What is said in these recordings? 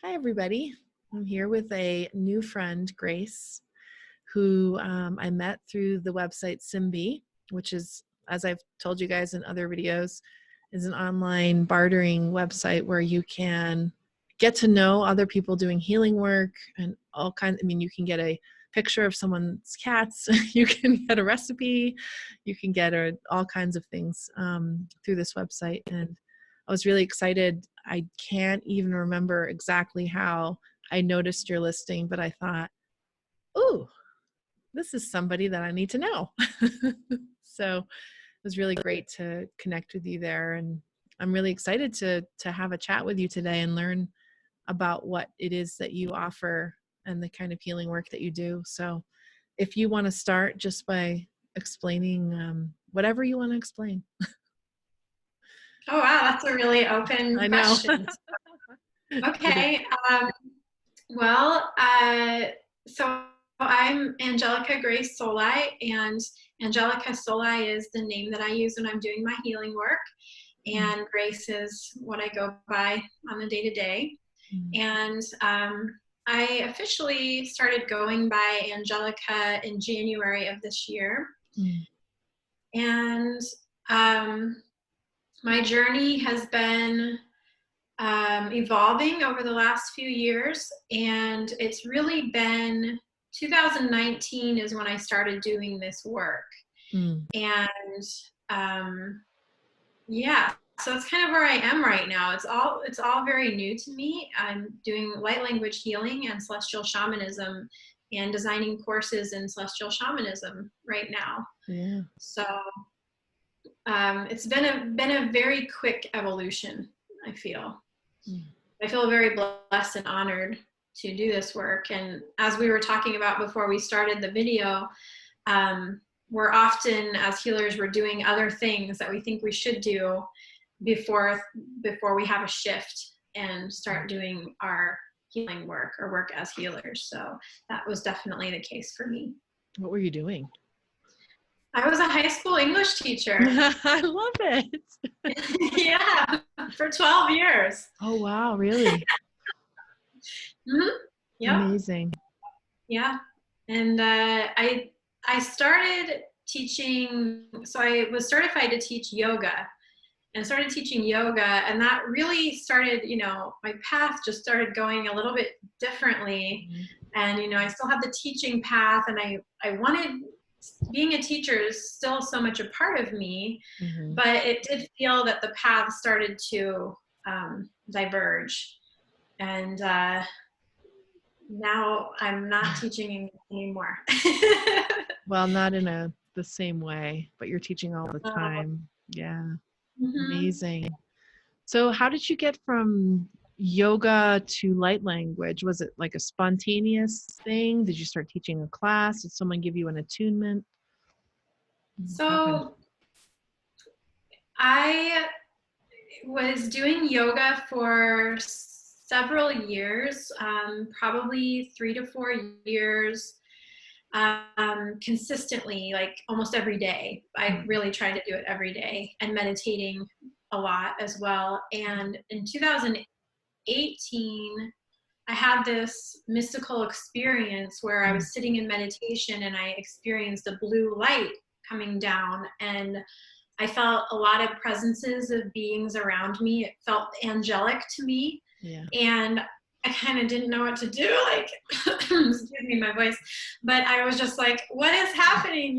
Hi, everybody. I'm here with a new friend, Grace, who I met through the website Simbi, which is, as I've told you guys in other videos, is an online bartering website where you can get to know other people doing healing work and all kinds. I mean, you can get a picture of someone's cats, you can get a recipe, you can get all kinds of things through this website. And I was really excited. I can't even remember exactly how I noticed your listing, but I thought, ooh, this is somebody that I need to know. So it was really great to connect with you there. And I'm really excited to have a chat with you today and learn about what it is that you offer and the kind of healing work that you do. So if you want to start just by explaining whatever you want to explain. Oh, wow, that's a really open I know. question. Okay. Well, so I'm Angelica Grace Solii, and Angelica Solii is the name that I use when I'm doing my healing work, and Grace is what I go by on the day-to-day. And I officially started going by Angelica in January of this year. And my journey has been evolving over the last few years, and it's really been 2019 is when I started doing this work. And yeah, so it's kind of where I am right now. It's all very new to me. I'm doing light language healing and celestial shamanism and designing courses in celestial shamanism right now. Yeah. So it's been a very quick evolution, I feel. I feel very blessed and honored to do this work. And as we were talking about before we started the video, we're often, as healers, we're doing other things that we think we should do before we have a shift and start doing our healing work or work as healers. So that was definitely the case for me. What were you doing? I was a high school English teacher. I love it. Yeah, for 12 years. Oh, wow. Really? Yep. Amazing. Yeah. And I started teaching, so I was certified to teach yoga and started teaching yoga. And that really started, my path just started going a little bit differently. And, I still have the teaching path, and I wanted, being a teacher is still so much a part of me, but it did feel that the path started to diverge. And now I'm not teaching anymore. Well, not in the same way, but you're teaching all the time. Yeah. Amazing. So how did you get from yoga to light language? Was it like a spontaneous thing? Did you start teaching a class? Did someone give you an attunement? So I was doing yoga for several years, probably 3 to 4 years, consistently, like almost every day. I really tried to do it every day, and meditating a lot as well. And in 2018, I had this mystical experience where I was sitting in meditation and I experienced a blue light coming down, and I felt a lot of presences of beings around me. It felt angelic to me. Yeah. And I kind of didn't know what to do, like, excuse me, my voice, but I was just like, what is happening,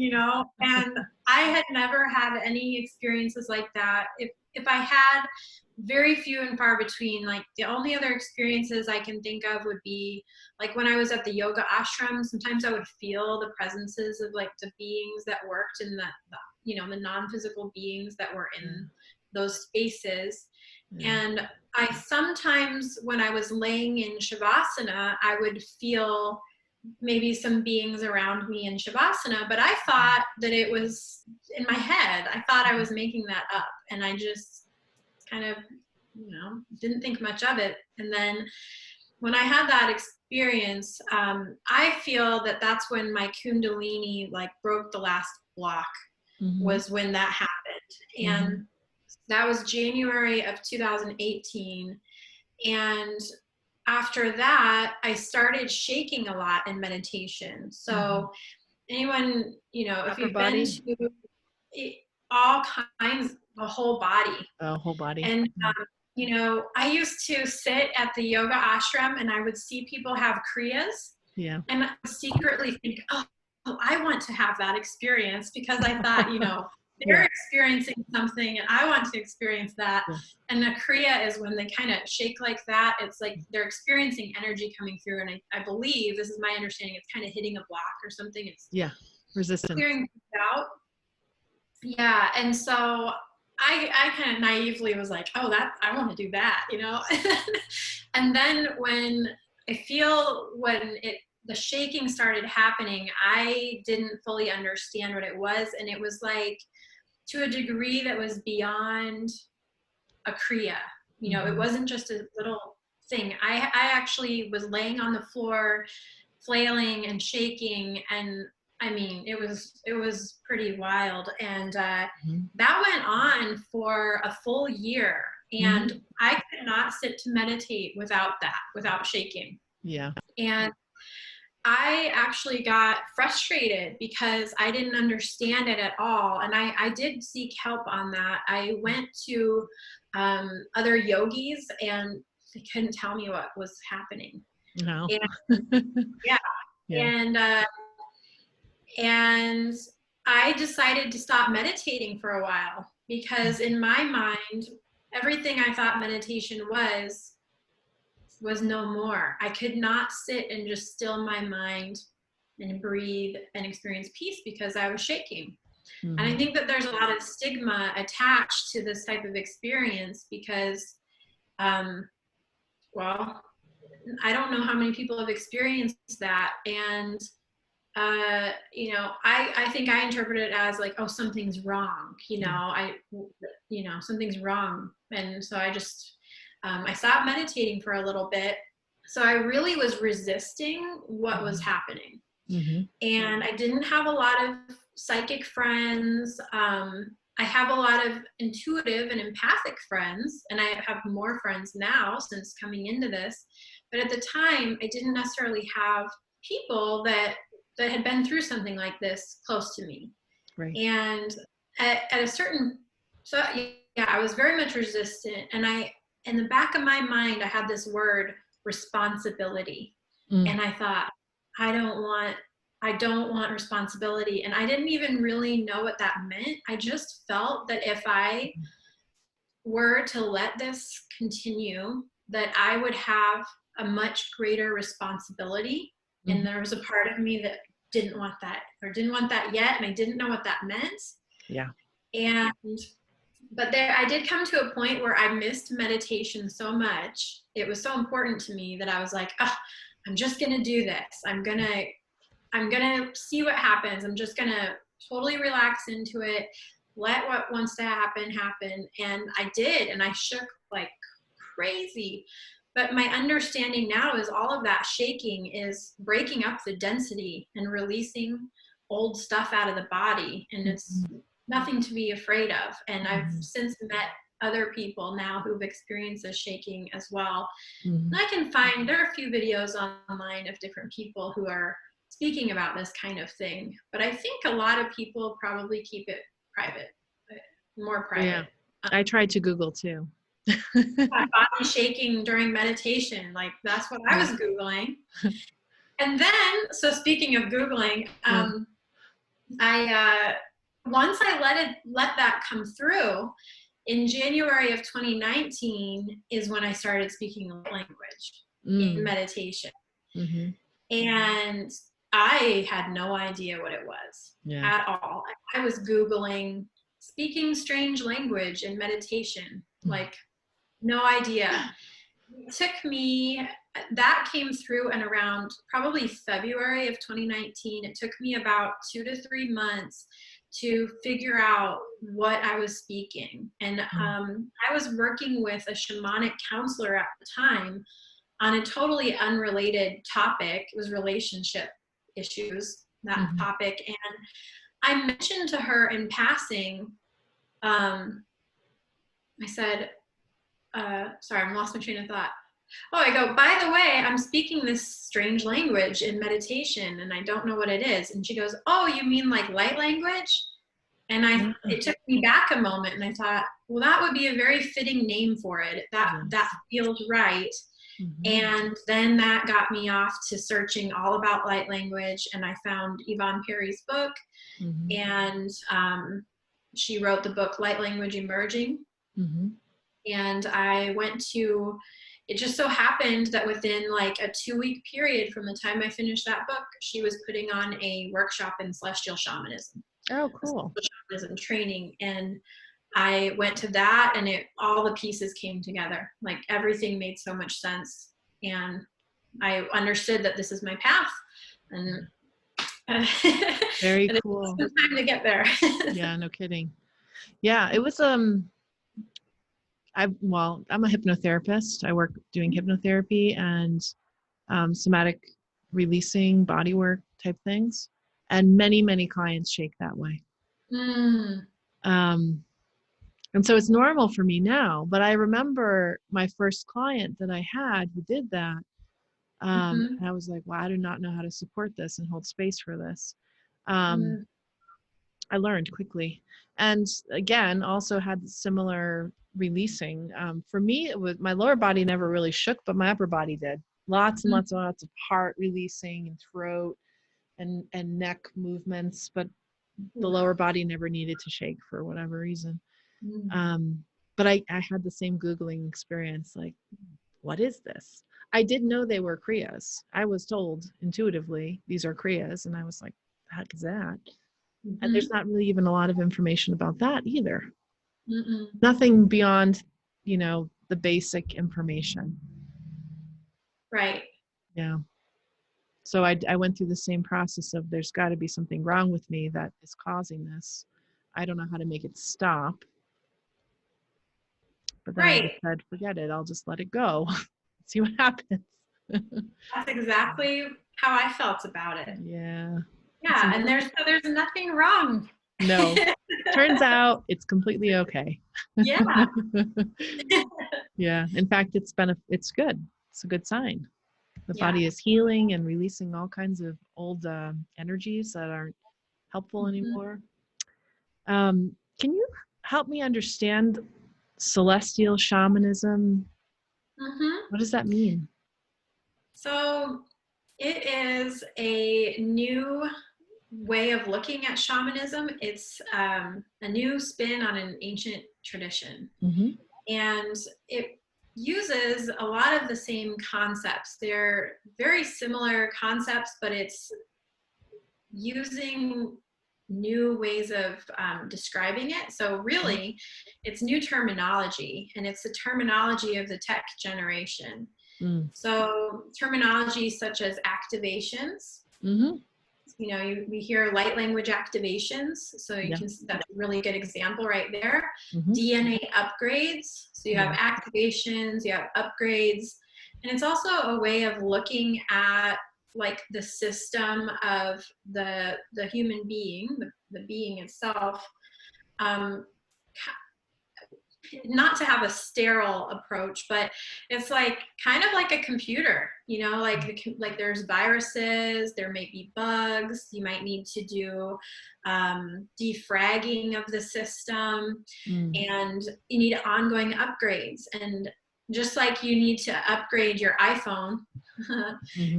And I had never had any experiences like that. If I had, very few and far between. Like, the only other experiences I can think of would be like when I was at the yoga ashram. Sometimes I would feel the presences of like the beings that worked in the non-physical beings that were in those spaces. And I sometimes, when I was laying in shavasana, I would feel maybe some beings around me in shavasana, but I thought that it was in my head. I thought I was making that up, and I just kind of, didn't think much of it. And then when I had that experience, I feel that that's when my Kundalini like broke the last block, was when that happened. And that was January of 2018. And after that, I started shaking a lot in meditation. So anyone, you know, if Upper you've body? been to all kinds, the whole body. Oh, whole body. And, you know, I used to sit at the yoga ashram and I would see people have kriyas. Yeah. And I would secretly think, oh, I want to have that experience, because I thought, you know, they're experiencing something and I want to experience that. Yeah. And a kriya is when they kind of shake like that. It's like they're experiencing energy coming through. And I believe, this is my understanding, it's kind of hitting a block or something. It's resistance. clearing it out. Yeah. And so I kind of naively was like, oh, I want to do that, you know? And then when the shaking started happening, I didn't fully understand what it was. And it was like, to a degree that was beyond a kriya. You know, it wasn't just a little thing. I actually was laying on the floor, flailing and shaking, and I mean, it was pretty wild. And that went on for a full year. And I could not sit to meditate without shaking. Yeah. And I actually got frustrated because I didn't understand it at all. And I did seek help on that. I went to other yogis and they couldn't tell me what was happening. No. And, and I decided to stop meditating for a while, because in my mind, everything I thought meditation was no more. I could not sit and just still my mind and breathe and experience peace because I was shaking. And I think that there's a lot of stigma attached to this type of experience because, well, I don't know how many people have experienced that. And, you know, I think I interpret it as like, oh, something's wrong, you know, something's wrong. And so I just, I stopped meditating for a little bit. So I really was resisting what was happening. And I didn't have a lot of psychic friends. I have a lot of intuitive and empathic friends, and I have more friends now since coming into this. But at the time, I didn't necessarily have people that had been through something like this close to me. Right. And at a certain, so yeah, I was very much resistant. And in the back of my mind, I had this word, responsibility. And I thought, I don't want responsibility. And I didn't even really know what that meant. I just felt that if I were to let this continue, that I would have a much greater responsibility. And there was a part of me that didn't want that yet. And I didn't know what that meant. Yeah. But I did come to a point where I missed meditation so much. It was so important to me that I was like, oh, I'm just going to do this. I'm going to see what happens. I'm just going to totally relax into it. Let what wants to happen. And I did. And I shook like crazy. But my understanding now is all of that shaking is breaking up the density and releasing old stuff out of the body. And it's nothing to be afraid of. And I've since met other people now who've experienced this shaking as well. And I can find, there are a few videos online of different people who are speaking about this kind of thing. But I think a lot of people probably keep it private, more private. Yeah. I tried to Google too. Body shaking during meditation, like that's what I was Googling. And then, so speaking of Googling, I once I let that come through, in January of 2019 is when I started speaking language in meditation. And I had no idea what it was at all. I was Googling speaking strange language in meditation, like no idea. It took me, that came through in around probably February of 2019. It took me about 2 to 3 months to figure out what I was speaking. And I was working with a shamanic counselor at the time on a totally unrelated topic. It was relationship issues, that topic. And I mentioned to her in passing, I said, sorry, I lost my train of thought. Oh, I go, by the way, I'm speaking this strange language in meditation and I don't know what it is. And she goes, oh, you mean like light language? And it took me back a moment and I thought, well, that would be a very fitting name for it. That feels right. Mm-hmm. And then that got me off to searching all about light language. And I found Yvonne Perry's book, Mm-hmm. and she wrote the book Light Language Emerging. Mm-hmm. And I went to, it just so happened that within like a 2-week period from the time I finished that book, she was putting on a workshop in celestial shamanism. Oh, cool. Shamanism training. And I went to that and all the pieces came together. Like everything made so much sense. And I understood that this is my path. And very and cool. It took some time to get there. Yeah, no kidding. Yeah, it was I'm a hypnotherapist. I work doing hypnotherapy and somatic releasing, body work type things, and many clients shake that way. And so it's normal for me now, but I remember my first client that I had who did that. And I was like, wow, I do not know how to support this and hold space for this. I learned quickly. And again, also had similar releasing. For me, it was my lower body never really shook, but my upper body did. Lots and lots of heart releasing and throat and neck movements, but the lower body never needed to shake for whatever reason. But I had the same Googling experience, like, what is this? I did know they were kriyas. I was told intuitively, these are kriyas. And I was like, the heck is that? And there's not really even a lot of information about that either. Nothing beyond, the basic information. Right. Yeah. So I went through the same process of there's got to be something wrong with me that is causing this. I don't know how to make it stop. But then I just said, forget it. I'll just let it go. See what happens. That's exactly how I felt about it. Yeah. Yeah. And there's nothing wrong. No. Turns out it's completely okay. Yeah. Yeah. In fact, it's good. It's a good sign. The body is healing and releasing all kinds of old energies that aren't helpful anymore. Can you help me understand celestial shamanism? What does that mean? So it is a new way of looking at shamanism. It's a new spin on an ancient tradition. And it uses a lot of the same concepts. They're very similar concepts, but it's using new ways of describing it. So really, it's new terminology, and it's the terminology of the tech generation. So terminology such as activations. We hear light language activations. So that's a really good example right there. DNA upgrades. So you have activations, you have upgrades. And it's also a way of looking at like the system of the human being, the being itself, not to have a sterile approach, but it's like kind of like a computer, like there's viruses, there may be bugs, you might need to do defragging of the system, and you need ongoing upgrades. And just like you need to upgrade your iPhone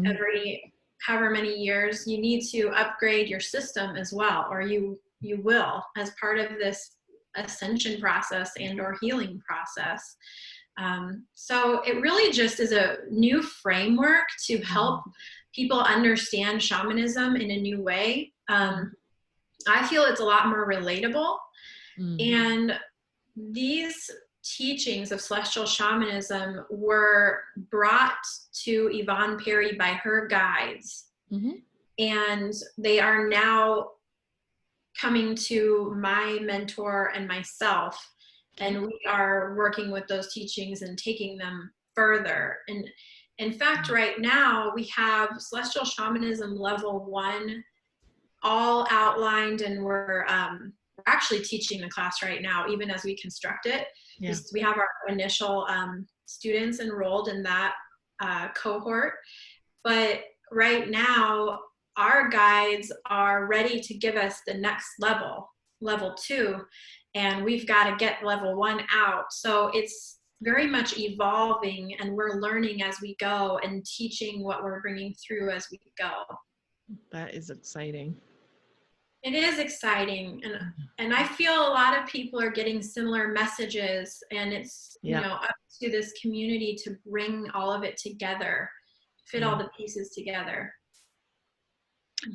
every however many years, you need to upgrade your system as well, or you will, as part of this ascension process and or healing process. So it really just is a new framework to help people understand shamanism in a new way. I feel it's a lot more relatable. And these teachings of celestial shamanism were brought to Yvonne Perry by her guides. And they are now coming to my mentor and myself, and we are working with those teachings and taking them further. And in fact, right now we have celestial shamanism level 1 all outlined, and we're actually teaching the class right now, even as we construct it. We have our initial students enrolled in that cohort. But right now, our guides are ready to give us the next level, level 2, and we've got to get level 1 out. So it's very much evolving, and we're learning as we go and teaching what we're bringing through as we go. That is exciting. It is exciting, and I feel a lot of people are getting similar messages, and it's you know, up to this community to bring all of it together, fit all the pieces together.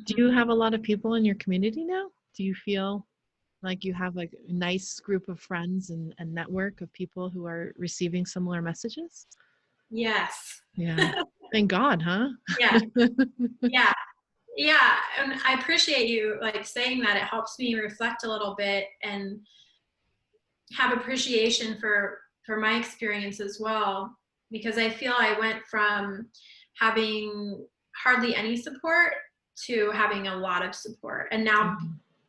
Do you have a lot of people in your community now? Do you feel like you have like a nice group of friends and a network of people who are receiving similar messages? Yes. Yeah. Thank God, huh? Yeah. Yeah. Yeah. And I appreciate you like saying that. It helps me reflect a little bit and have appreciation for my experience as well, because I feel I went from having hardly any support to having a lot of support, and now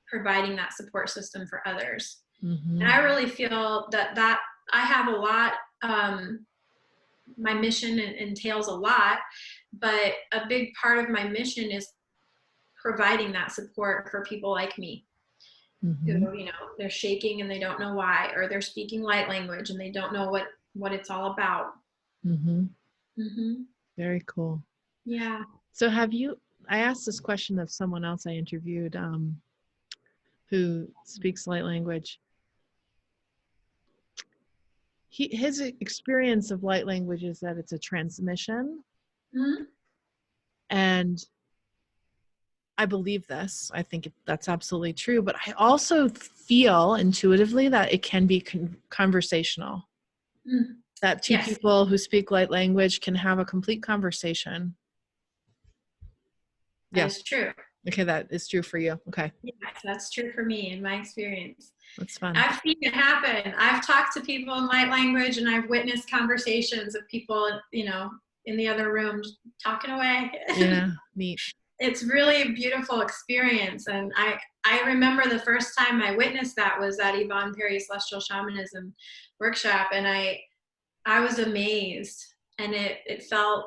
providing that support system for others. And I really feel that I have a lot, my mission entails a lot, but a big part of my mission is providing that support for people like me. Who, you know, they're shaking and they don't know why, or they're speaking light language and they don't know what it's all about. Very cool. Yeah. So I asked this question of someone else I interviewed who speaks light language. His experience of light language is that it's a transmission. And I believe this. I think that's absolutely true. But I also feel intuitively that it can be conversational. That two people who speak light language can have a complete conversation. That's true. Okay, that is true for you. Okay. Yes, that's true for me in my experience. That's fun. I've seen it happen. I've talked to people in light language, and I've witnessed conversations of people, you know, in the other room talking away. Yeah, neat. It's really a beautiful experience. And I remember the first time I witnessed that was at Yvonne Perry's Celestial Shamanism workshop, and I was amazed, and it felt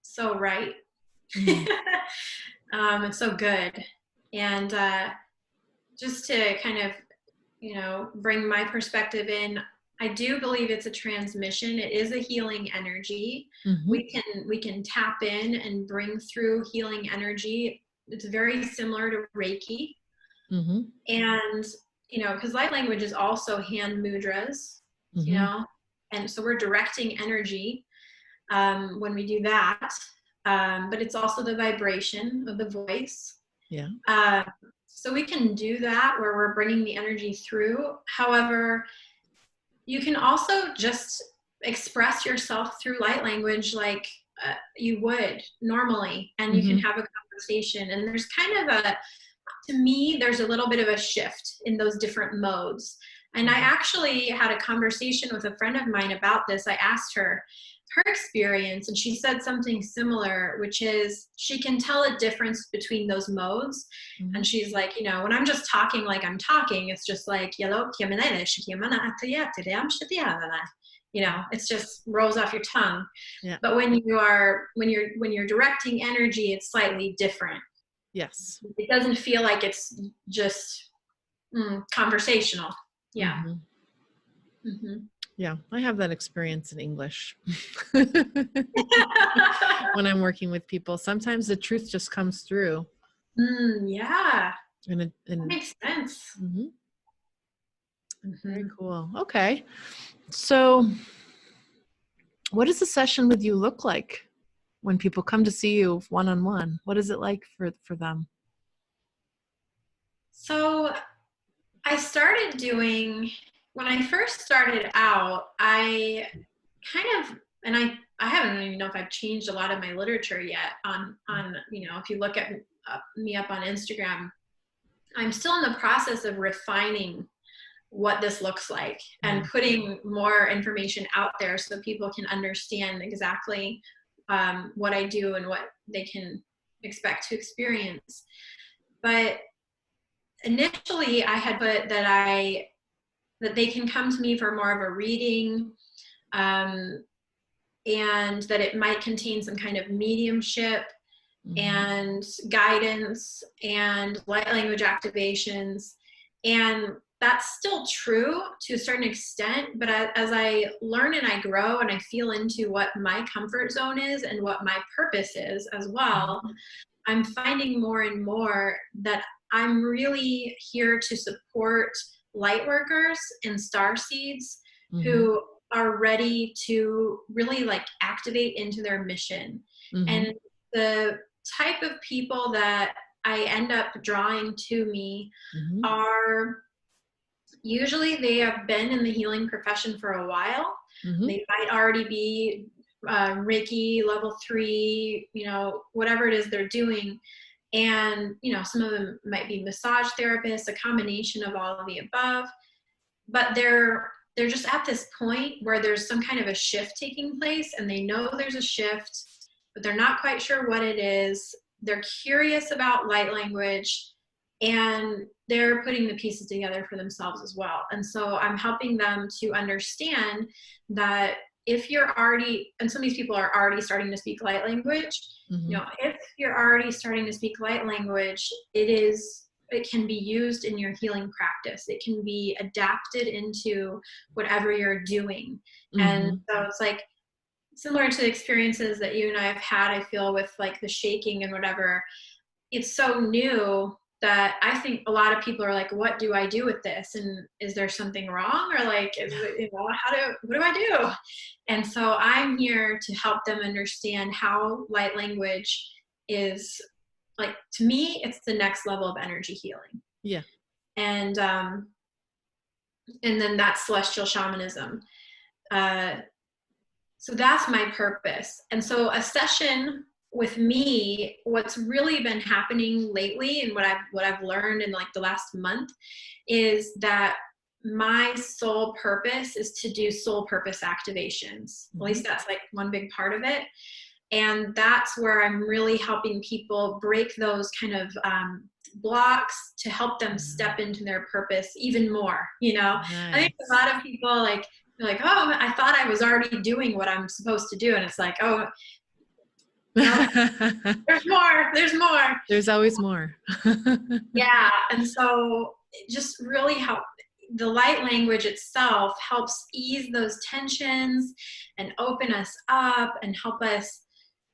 so right. It's so good. And just to kind of, you know, bring my perspective in, I do believe it's a transmission. It is a healing energy. We can tap in and bring through healing energy. It's very similar to Reiki. And, you know, because light language is also hand mudras, you know, and so we're directing energy when we do that. But it's also the vibration of the voice. So we can do that where we're bringing the energy through. However, you can also just express yourself through light language like you would normally, and you can have a conversation. And there's kind of to me, there's a little bit of a shift in those different modes. And I actually had a conversation with a friend of mine about this. I asked her experience, and she said something similar, which is she can tell a difference between those modes. And she's like, you know, when I'm just talking like I'm talking, it's just like, you know, it's just rolls off your tongue. But when you're directing energy, it's slightly different. It doesn't feel like it's just conversational. Yeah, I have that experience in English. When I'm working with people, sometimes the truth just comes through. That makes sense. Very cool. Okay. So what does a session with you look like when people come to see you one-on-one? What is it like for them? So I started doing, when I first started out, I kind of, and I don't even know if I've changed a lot of my literature yet on you know, if you look at me up on Instagram, I'm still in the process of refining what this looks like and putting more information out there so people can understand exactly what I do and what they can expect to experience. But initially I had put that they can come to me for more of a reading, and and that it might contain some kind of mediumship and guidance and light language activations. And that's still true to a certain extent, but as I learn and I grow and I feel into what my comfort zone is and what my purpose is as well, I'm finding more and more that I'm really here to support light workers and star seeds who are ready to really like activate into their mission. And the type of people that I end up drawing to me are usually they have been in the healing profession for a while. They might already be Reiki level 3, you know, whatever it is they're doing. And, you know, some of them might be massage therapists, a combination of all of the above, but they're just at this point where there's some kind of a shift taking place and they know there's a shift, but they're not quite sure what it is. They're curious about light language and they're putting the pieces together for themselves as well. And so I'm helping them to understand that if you're already, and some of these people are already starting to speak light language, you know, if you're already starting to speak light language, it can be used in your healing practice. It can be adapted into whatever you're doing. And so it's like similar to the experiences that you and I have had, I feel, with like the shaking and whatever. It's so new that I think a lot of people are like, what do I do with this? And is there something wrong? Or like, is it, you know, what do I do? And so I'm here to help them understand how light language is, like, to me, it's the next level of energy healing. Yeah. And then that's celestial shamanism. So that's my purpose. And so a session with me, what's really been happening lately and what I've learned in like the last month is that my sole purpose is to do soul purpose activations. At least that's like one big part of it. And that's where I'm really helping people break those kind of blocks to help them step into their purpose even more, you know. Nice. I think a lot of people like, oh, I thought I was already doing what I'm supposed to do. And it's like, oh, no, there's more. There's always more. Yeah. And so just really help. The light language itself helps ease those tensions and open us up and help us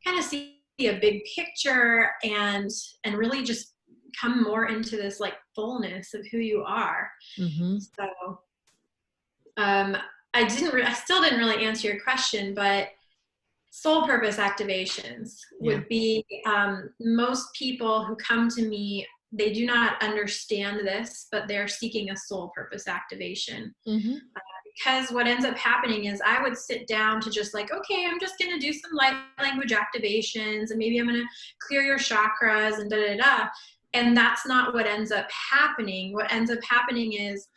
kind of see a big picture and really just come more into this like fullness of who you are. So I still didn't really answer your question, but soul purpose activations would be most people who come to me, they do not understand this, but they're seeking a soul purpose activation. Because what ends up happening is I would sit down to just like, okay, I'm just going to do some light language activations and maybe I'm going to clear your chakras and da-da-da. And that's not what ends up happening. What ends up happening is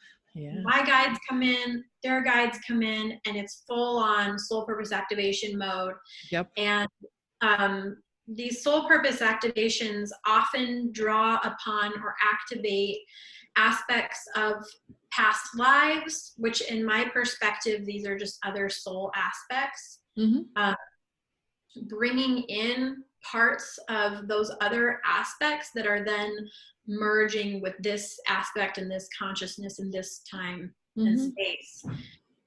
my guides come in, their guides come in, and it's full on soul purpose activation mode. And these soul purpose activations often draw upon or activate aspects of past lives, which in my perspective, these are just other soul aspects. Bringing in parts of those other aspects that are then merging with this aspect and this consciousness in this time and space.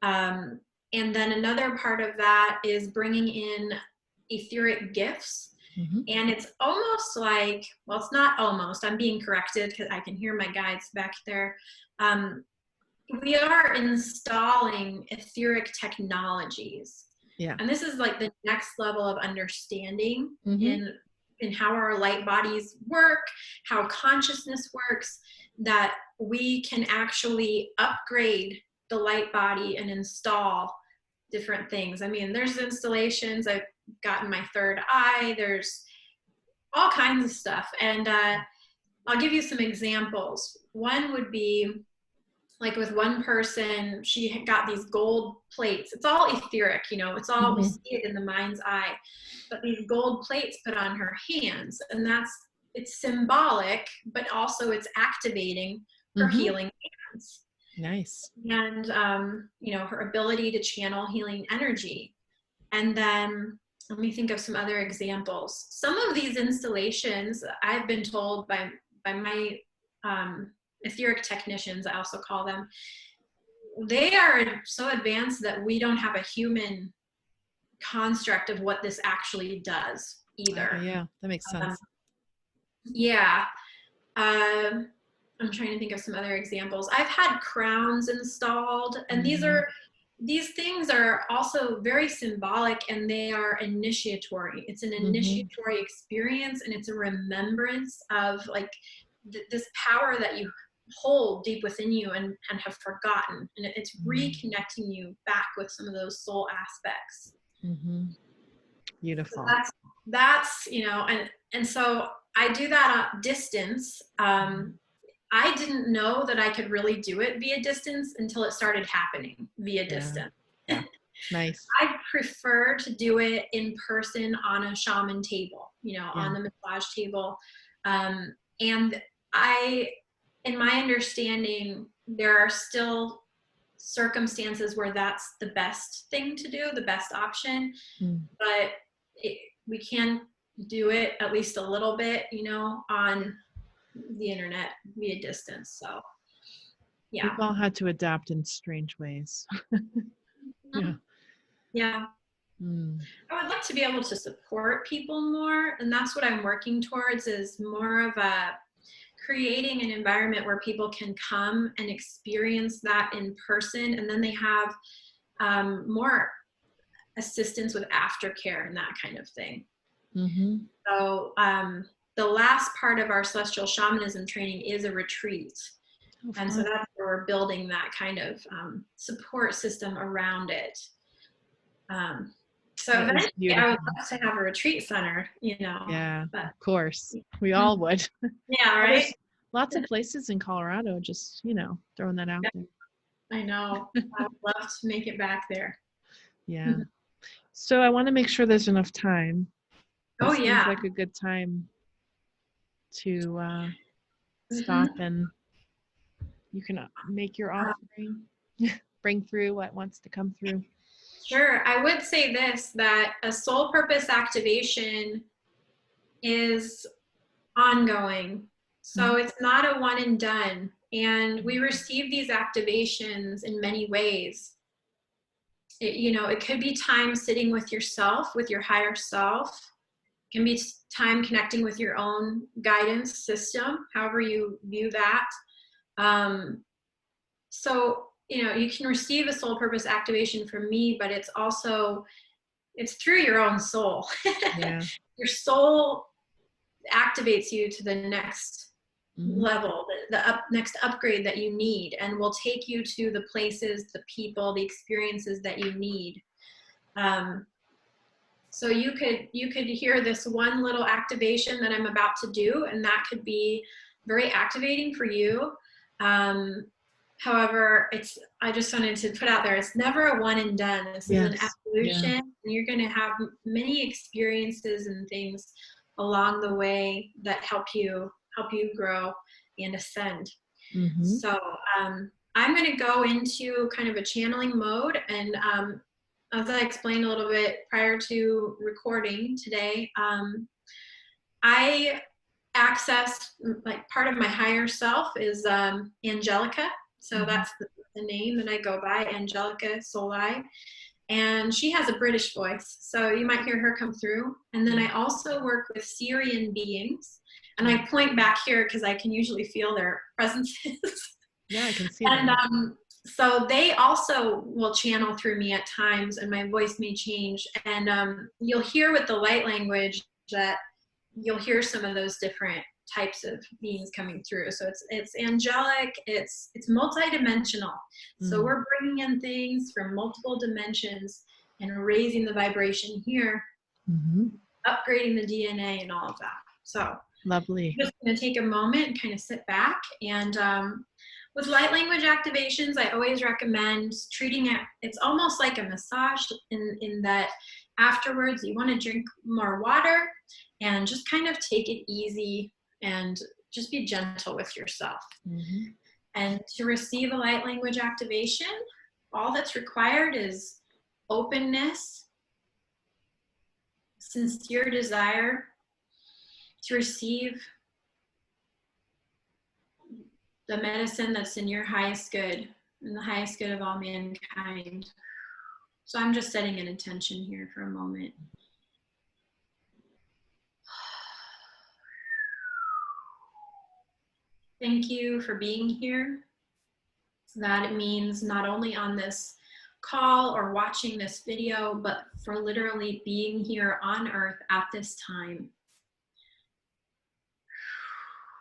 And then another part of that is bringing in etheric gifts. And it's almost like, well, it's not almost, I'm being corrected because I can hear my guides back there. We are installing etheric technologies. And this is like the next level of understanding in how our light bodies work, how consciousness works, that we can actually upgrade the light body and install different things. I mean, there's installations, I've gotten my third eye, there's all kinds of stuff. And I'll give you some examples. One would be like with one person, she got these gold plates. It's all etheric, you know, it's all, we see it in the mind's eye, but these gold plates put on her hands, and it's symbolic, but also it's activating her healing hands. Nice. And, you know, her ability to channel healing energy. And then let me think of some other examples. Some of these installations, I've been told by my etheric technicians, I also call them, they are so advanced that we don't have a human construct of what this actually does either. Yeah, that makes sense. Yeah. I'm trying to think of some other examples. I've had crowns installed, and these things are also very symbolic, and they are initiatory. It's an initiatory experience, and it's a remembrance of like this power that you hold deep within you and have forgotten, and it's reconnecting you back with some of those soul aspects. Beautiful. So that's and so I do that at distance. I didn't know that I could really do it via distance until it started happening via distance. Yeah. Nice. I prefer to do it in person on a shaman table, on the massage table. And in my understanding, there are still circumstances where that's the best thing to do, the best option, but we can do it at least a little bit, on the internet via distance. So yeah, we've all had to adapt in strange ways. Yeah. I would like to be able to support people more, and that's what I'm working towards, is more of a creating an environment where people can come and experience that in person, and then they have more assistance with aftercare and that kind of thing. So the last part of our celestial shamanism training is a retreat. And so that's where we're building that kind of support system around it. So eventually I would love to have a retreat center, Yeah, but, of course. We all would. Yeah, right? There's lots of places in Colorado, just, throwing that out there. I know. I would love to make it back there. Yeah. So I want to make sure there's enough time. Oh, Seems yeah. like a good time to stop, and you can make your offering, bring through what wants to come through. Sure. I would say this, that a soul purpose activation is ongoing. So it's not a one and done. And we receive these activations in many ways. It could be time sitting with yourself, with your higher self. It can be time connecting with your own guidance system, however you view that. So, you can receive a soul purpose activation from me, but it's through your own soul. Yeah. Your soul activates you to the next level, the next upgrade that you need, and will take you to the places, the people, the experiences that you need. So you could hear this one little activation that I'm about to do, and that could be very activating for you. However, I just wanted to put out there, it's never a one and done. This is an evolution, and you're going to have many experiences and things along the way that help you grow and ascend. So I'm going to go into kind of a channeling mode, and as I explained a little bit prior to recording today, I access, like, part of my higher self is Angelica. So that's the name that I go by, Angelica Solii. And she has a British voice, so you might hear her come through. And then I also work with Syrian beings. And I point back here because I can usually feel their presences. Yeah, I can see and, that. So they also will channel through me at times, and my voice may change. And you'll hear with the light language that you'll hear some of those different types of beings coming through. So it's angelic, it's multidimensional. So we're bringing in things from multiple dimensions and raising the vibration here, upgrading the DNA and all of that. So lovely. I'm just going to take a moment and kind of sit back. And with light language activations, I always recommend treating it, it's almost like a massage in that afterwards you want to drink more water and just kind of take it easy and just be gentle with yourself. And to receive a light language activation, all that's required is openness sincere desire to receive the medicine that's in your highest good and the highest good of all mankind. So I'm just setting an intention here for a moment. Thank you for being here. That it means not only on this call or watching this video, but for literally being here on earth at this time.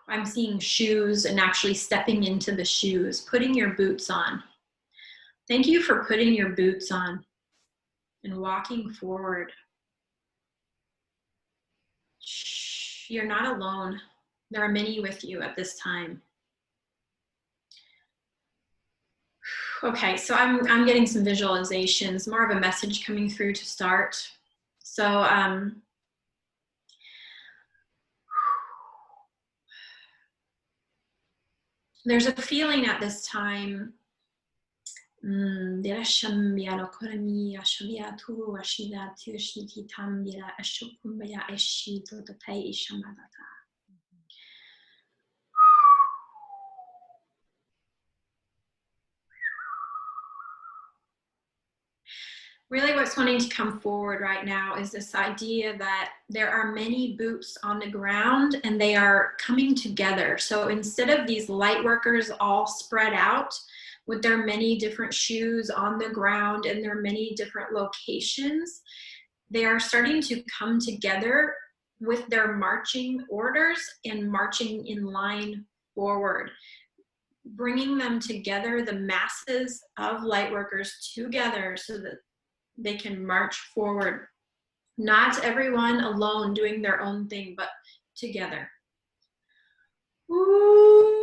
I'm seeing shoes and actually stepping into the shoes, putting your boots on. Thank you for putting your boots on and walking forward. Shh, you're not alone. There are many with you at this time. Okay, so I'm getting some visualizations, more of a message coming through to start. So there's a feeling at this time. Really what's wanting to come forward right now is this idea that there are many boots on the ground and they are coming together. So instead of these light workers all spread out with their many different shoes on the ground and their many different locations, they are starting to come together with their marching orders and marching in line forward, bringing them together, the masses of light workers together so that they can march forward. Not everyone alone doing their own thing, but together. Ooh.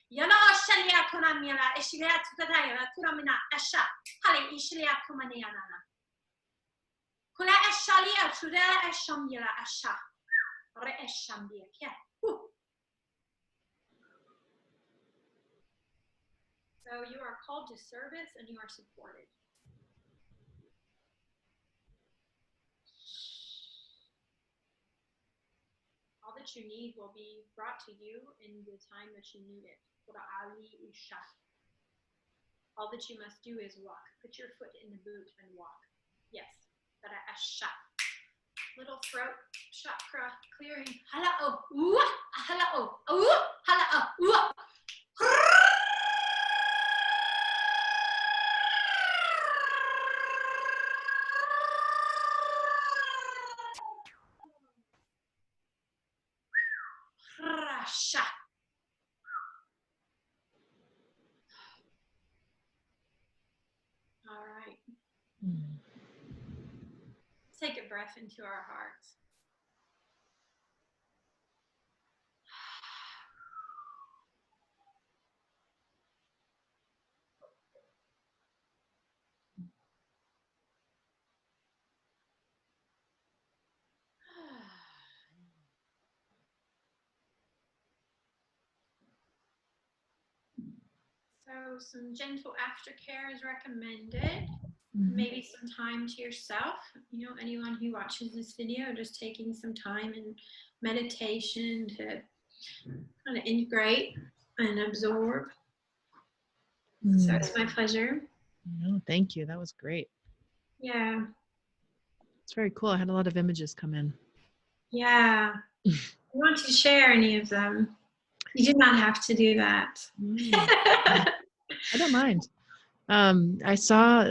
Yana shalia kunamira eshilia tutaya kuramina asha hali ishilia kumaniana kula eshalia tuda eshamila asha re eshambia ke. So you are called to service and you are supported. All that you need will be brought to you in the time that you need it. All that you must do is walk. Put your foot in the boot and walk. Yes. Little throat chakra clearing. Hala'o. Hala'o. Hala'o. All right. Let's take a breath into our hearts. So some gentle aftercare is recommended. Maybe some time to yourself. You know, anyone who watches this video, just taking some time in meditation to kind of integrate and absorb. So it's my pleasure. No, thank you. That was great. Yeah. It's very cool. I had a lot of images come in. Yeah. I want to share any of them. You did not have to do that. I don't mind. I saw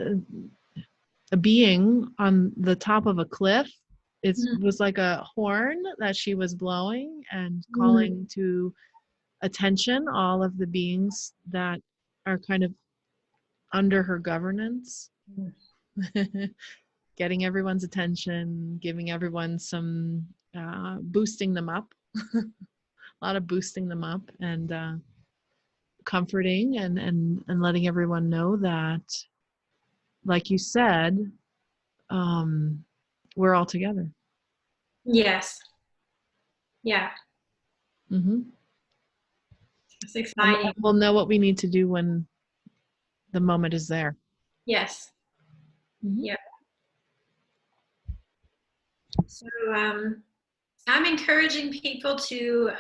a being on the top of a cliff. It Mm. was like a horn that she was blowing and Mm. calling to attention all of the beings that are kind of under her governance. Getting everyone's attention, giving everyone some boosting them up, a lot of boosting them up, and comforting and letting everyone know that, like you said, we're all together. Yes. Yeah. Mm-hmm. It's And exciting. we'll know what we need to do when the moment is there. Yes. Mm-hmm. Yeah. So I'm encouraging people to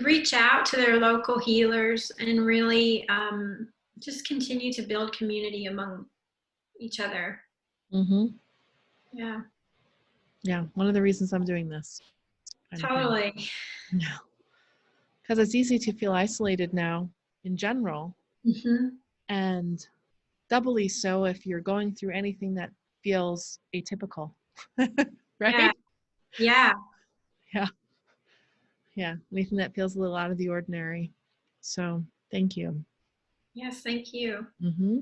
reach out to their local healers and really just continue to build community among each other. Mm-hmm. Yeah. Yeah, one of the reasons I'm doing this kind of thing. Totally. Yeah, because it's easy to feel isolated now in general, Mm-hmm. and doubly so if you're going through anything that feels atypical. Yeah. Right? Yeah. Yeah. Yeah. Anything that feels a little out of the ordinary. So thank you. Yes. Thank you. Mm-hmm.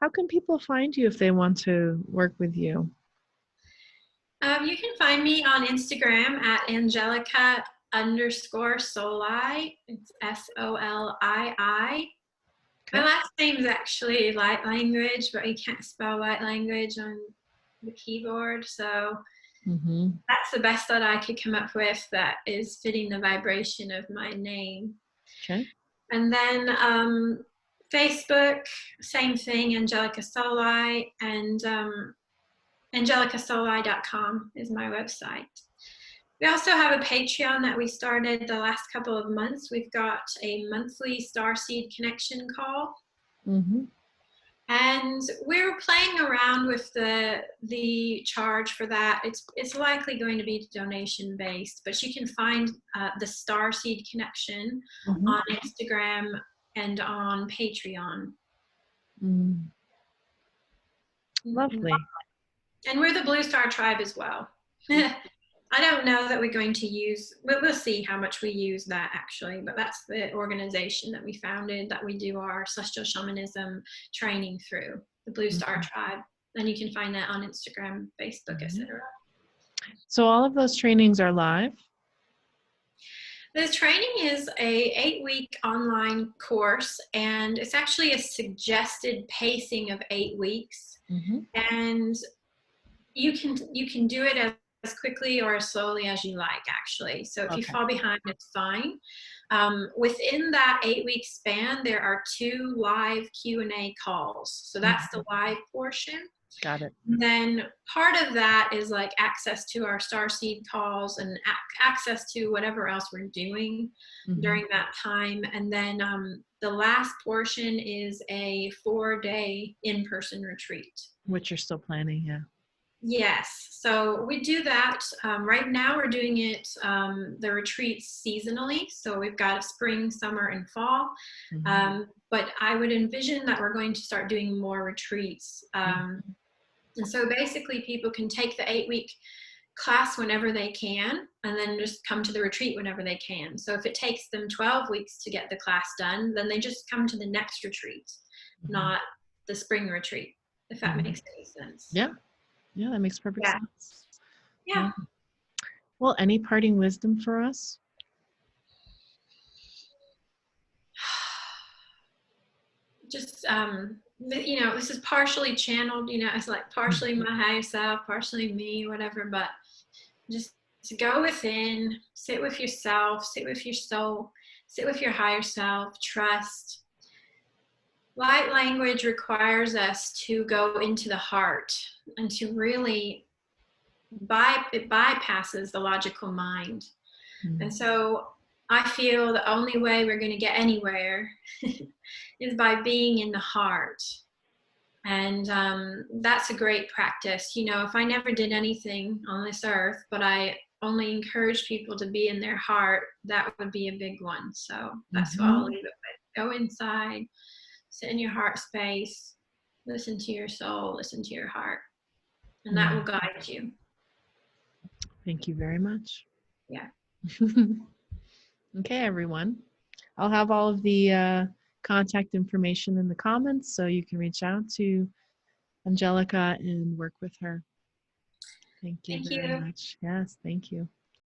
How can people find you if they want to work with you? You can find me on Instagram at Angelica _ Solii. It's Solii. My Okay. last name is actually light language, but you can't spell light language on the keyboard. So Mm-hmm. that's the best that I could come up with that is fitting the vibration of my name. Okay. And then Facebook, same thing, Angelica Solii, and angelicasolii.com is my website. We also have a Patreon that we started the last couple of months. We've got a monthly Starseed Connection call. Mm-hmm. And we're playing around with the charge for that. It's likely going to be donation based, but you can find the Starseed Connection Mm-hmm. on Instagram and on Patreon. Mm. Lovely. And we're the Blue Star Tribe as well. I don't know that we're going to use, we'll see how much we use that actually, but that's the organization that we founded that we do our celestial shamanism training through, the Blue Star Tribe. And you can find that on Instagram, Facebook, etc. So all of those trainings are live? The training is a 8-week online course, and it's actually a suggested pacing of 8 weeks. Mm-hmm. And you can do it as quickly or as slowly as you like, actually. So if you fall behind, it's fine. Within that 8-week span, there are 2 live Q&A calls. So that's the live portion. Got it. And then part of that is like access to our Starseed calls and access to whatever else we're doing during that time. And then the last portion is a 4-day in-person retreat. Which you're still planning, yeah. Yes, so we do that. Right now we're doing it, the retreats seasonally. So we've got a spring, summer, and fall. But I would envision that we're going to start doing more retreats. And so basically people can take the 8-week class whenever they can, and then just come to the retreat whenever they can. So if it takes them 12 weeks to get the class done, then they just come to the next retreat, not the spring retreat, if that makes any sense. Yeah. Yeah, that makes perfect sense. Yeah. Well, any parting wisdom for us? Just, this is partially channeled, it's like partially my higher self, partially me, whatever, but just to go within, sit with yourself, sit with your soul, sit with your higher self, trust. Light language requires us to go into the heart and to really it bypasses the logical mind. And so I feel the only way we're going to get anywhere is by being in the heart. And that's a great practice. If I never did anything on this earth, but I only encourage people to be in their heart, that would be a big one. So that's what I'll leave it with. Go inside, sit in your heart space, listen to your soul, listen to your heart. and that will guide you. Thank you very much. Yeah. Okay, everyone. I'll have all of the contact information in the comments so you can reach out to Angelica and work with her. Thank you Thank very you. much. Yes, thank you.